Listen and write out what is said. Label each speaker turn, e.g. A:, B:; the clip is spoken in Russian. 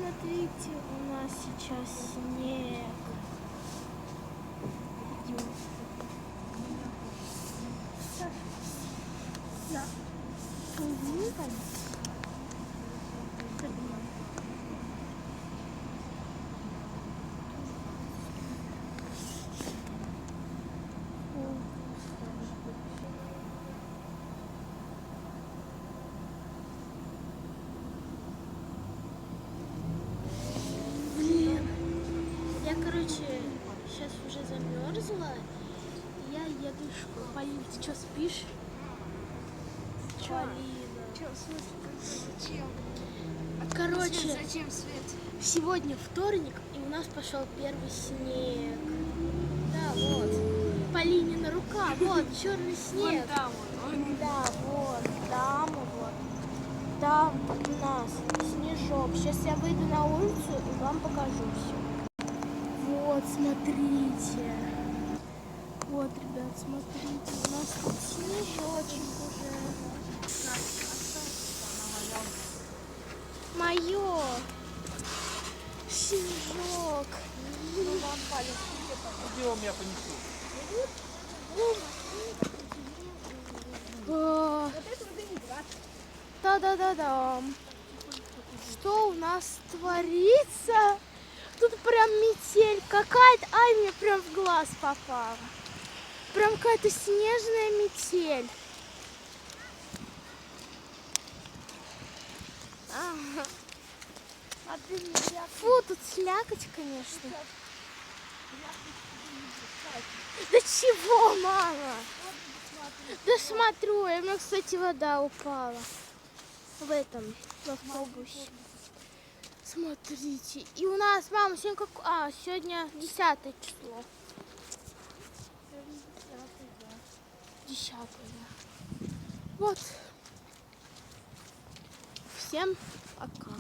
A: смотрите, у нас сейчас снег. Идем. Да. Блин, я, короче, сейчас уже замерзла. Я еду в школу. Полин, ты что, спишь? Полина.
B: Че, в смысле, зачем?
A: Короче,
B: Зачем свет?
A: сегодня вторник, и у нас пошел первый снег. Да, вот. Полинина рука, вот, черный снег.
B: Вон там он.
A: Да, вот, там вот. Там у нас снежок. Сейчас я выйду на улицу и вам покажу все. Вот, смотрите. Вот, ребят, смотрите, у нас тут снежочек уже. Мое. Снежок.
C: Где он меня понесу?
A: Да-да-да-да. Что у нас творится? Тут прям метель какая-то. Ай, мне прям в глаз попало. Прям какая-то снежная метель. Ага. Фу, тут слякоть, конечно. Да чего, мама? Да смотрю, у меня, кстати, вода упала. В этом, в автобусе. Смотрите. И у нас, мама, сегодня как... сегодня 10 число. 10, да. Вот. Всем пока.